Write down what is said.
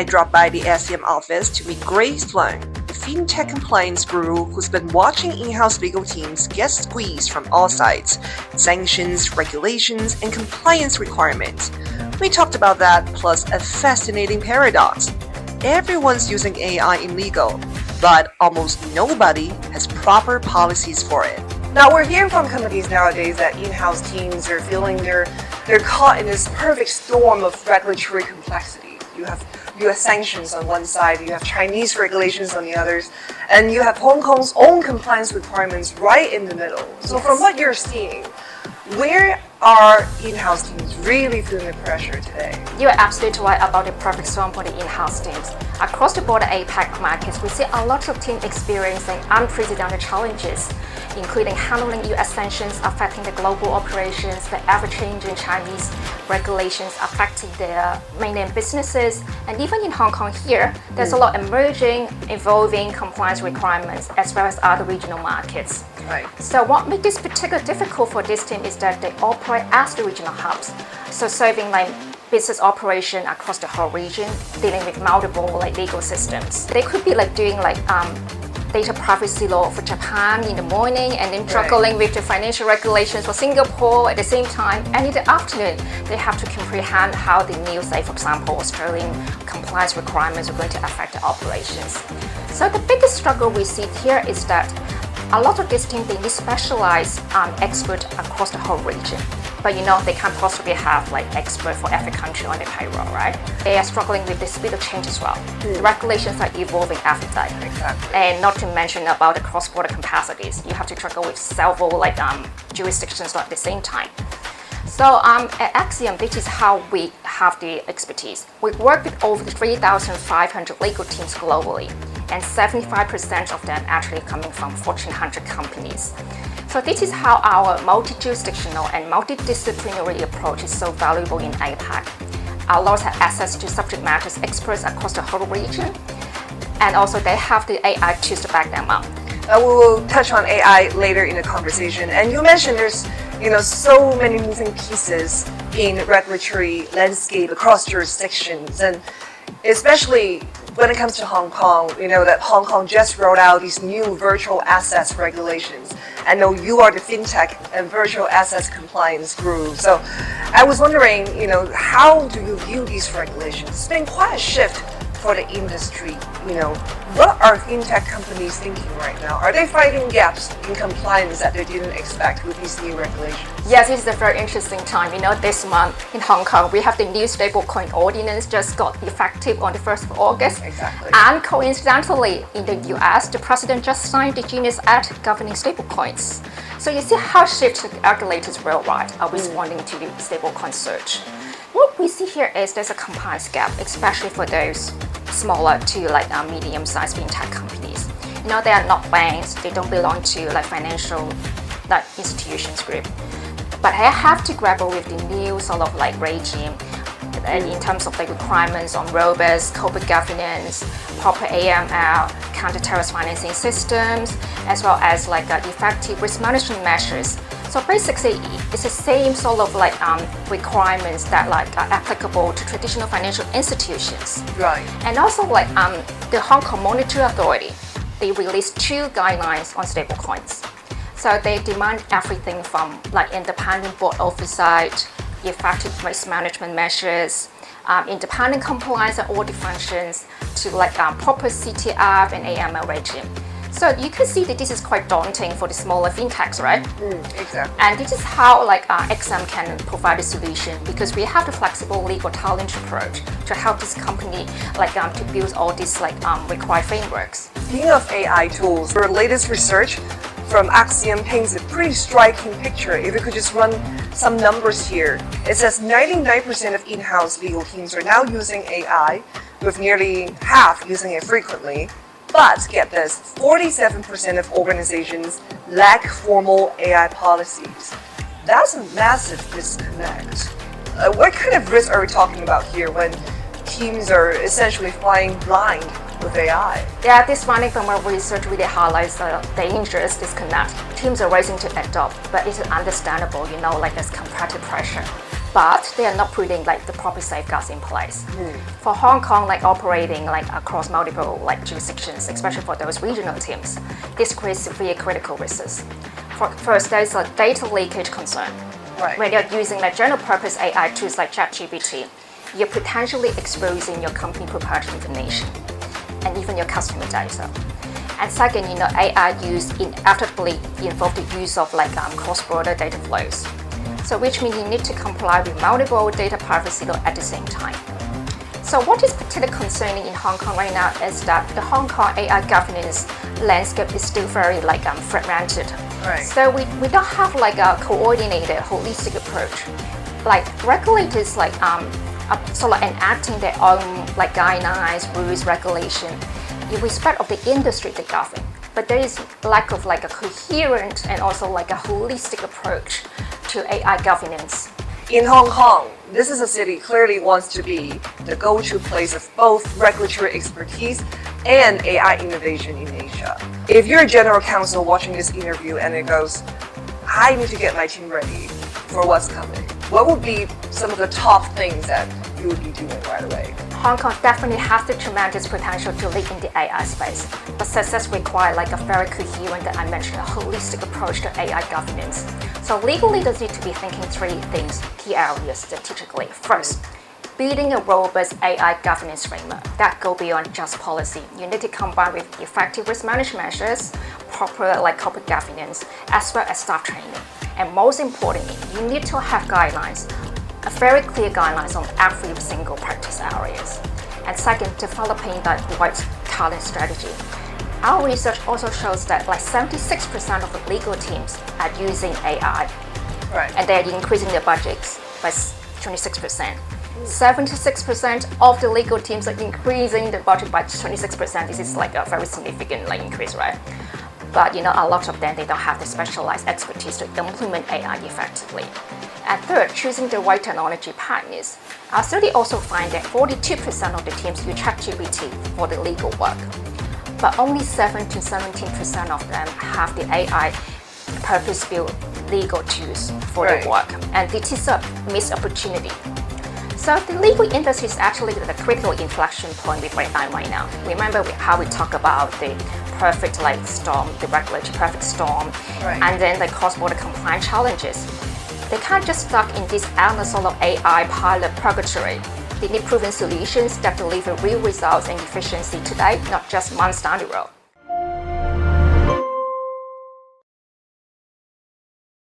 I dropped by the Axiom office to meet Grace Leung, the fintech compliance guru who's been watching in-house legal teams get squeezed from all sides: sanctions, regulations, and compliance requirements. We talked about that, plus a fascinating paradox. Everyone's using AI in legal, but almost nobody has proper policies for it. Now, we're hearing from companies nowadays that in-house teams are feeling they're caught in this perfect storm of regulatory complexity. You have sanctions on one side, you have Chinese regulations on the others, and you have Hong Kong's own compliance requirements right in the middle. So from what you're seeing, where are in-house teams really feeling the pressure today? You're absolutely right about the perfect storm for the in-house teams. Across the border APAC markets, we see a lot of teams experiencing unprecedented challenges, including handling US sanctions affecting the global operations, the ever-changing Chinese regulations affecting their mainland businesses, and even in Hong Kong here, there's a lot emerging, evolving compliance requirements as well as other regional markets. Right. So what makes this particularly difficult for this team is that they operate as the regional hubs, so serving like business operation across the whole region, dealing with multiple like legal systems. They could be like doing like data privacy law for Japan in the morning and then juggling with the financial regulations for Singapore at the same time, and in the afternoon they have to comprehend how the new, say for example, Australian compliance requirements are going to affect the operations. So the biggest struggle we see here is that a lot of these teams, they need specialized experts across the whole region. But they can't possibly have like expert for every country on the payroll, right? They are struggling with the speed of change as well. The regulations are evolving every day. Exactly. And not to mention about the cross-border capacities. You have to juggle with several like jurisdictions at the same time. So at Axiom, this is how we have the expertise. We work with over 3,500 legal teams globally, and 75% of them actually coming from Fortune 100 companies. So this is how our multi-jurisdictional and multidisciplinary approach is so valuable in APAC. Our lawyers have access to subject matter experts across the whole region, and also they have the AI tools to back them up. We will touch on AI later in the conversation. And you mentioned there's so many moving pieces in regulatory landscape across jurisdictions, and especially when it comes to Hong Kong, that Hong Kong just rolled out these new virtual assets regulations. I know you are the fintech and virtual assets compliance guru. So I was wondering, how do you view these regulations? It's been quite a shift for the industry. What are fintech companies thinking right now? Are they finding gaps in compliance that they didn't expect with these new regulations? Yes, this is a very interesting time. This month in Hong Kong, we have the new stablecoin ordinance just got effective on the 1st of August. Exactly. And coincidentally, in the US, the president just signed the Genius Act governing stablecoins. So you see how shifted regulators worldwide are responding to the stablecoin surge. What we see here is there's a compliance gap, especially for those smaller to medium-sized fintech companies. They are not banks, they don't belong to financial institutions group. But they have to grapple with the new sort of regime in terms of requirements on robust corporate governance, proper AML, counter-terrorist financing systems, as well as effective risk management measures. So basically, it's the same sort of requirements that are applicable to traditional financial institutions. Right. And also the Hong Kong Monetary Authority, they released 2 guidelines on stablecoins. So they demand everything from independent board oversight, effective risk management measures, independent compliance and audit functions, to proper CTF and AML regime. So you can see that this is quite daunting for the smaller fintechs, right? Exactly. And this is how Axiom can provide a solution, because we have the flexible legal talent approach to help this company to build all these required frameworks. Speaking of AI tools, your latest research from Axiom paints a pretty striking picture. If you could just run some numbers here. It says 99% of in-house legal teams are now using AI, with nearly half using it frequently. But get this, 47% of organizations lack formal AI policies. That's a massive disconnect. What kind of risk are we talking about here when teams are essentially flying blind with AI? Yeah, this finding from our research really highlights the dangerous disconnect. Teams are racing to adopt, but it's understandable, there's competitive pressure. but they are not putting like the proper safeguards in place. For Hong Kong, like operating like across multiple like jurisdictions, especially for those regional teams, this creates severe critical risks. First, there is a data leakage concern. Right. When you're using like general purpose AI tools like ChatGPT, you're potentially exposing your company proprietary information and even your customer data. And second, AI use inevitably involve the use of like cross-border data flows. So which means you need to comply with multiple data privacy laws at the same time. So what is particularly concerning in Hong Kong right now is that the Hong Kong AI governance landscape is still very like fragmented. Right. So we don't have like a coordinated, holistic approach. Like regulators are sort of enacting their own like guidelines, rules, regulation in respect of the industry they govern. But there is lack of like a coherent and also like a holistic approach to AI governance. In Hong Kong, this is a city clearly wants to be the go-to place of both regulatory expertise and AI innovation in Asia. If you're a general counsel watching this interview and it goes, I need to get my team ready for what's coming, what would be some of the top things that you would be doing right away? Hong Kong definitely has the tremendous potential to lead in the AI space, but success requires like a very coherent, that I mentioned, a holistic approach to AI governance. So legal leaders need to be thinking three things, key areas strategically. First, building a robust AI governance framework that go beyond just policy. You need to combine with effective risk management measures, proper like corporate governance, as well as staff training. And most importantly, you need to have guidelines, a very clear guidelines on every single practice areas. And second, developing the right talent strategy. Our research also shows that like 76% of the legal teams are using AI. Right. And they're increasing their budgets by 26%. 76% of the legal teams are increasing the budget by 26%. This is like a very significant like increase, right? But a lot of them, they don't have the specialized expertise to implement AI effectively. And third, choosing the right technology partners. Our study also finds that 42% of the teams use ChatGPT for the legal work, but only 7 to 17% of them have the AI purpose-built legal tools for their work. And this is a missed opportunity. So the legal industry is actually the critical inflection point with AI right now. Remember how we talk about the perfect like storm, the regulatory perfect storm, and then the cross-border compliance challenges. They can't just stuck in this endless sort of AI pilot purgatory. They need proven solutions that deliver real results and efficiency today, not just months down the road.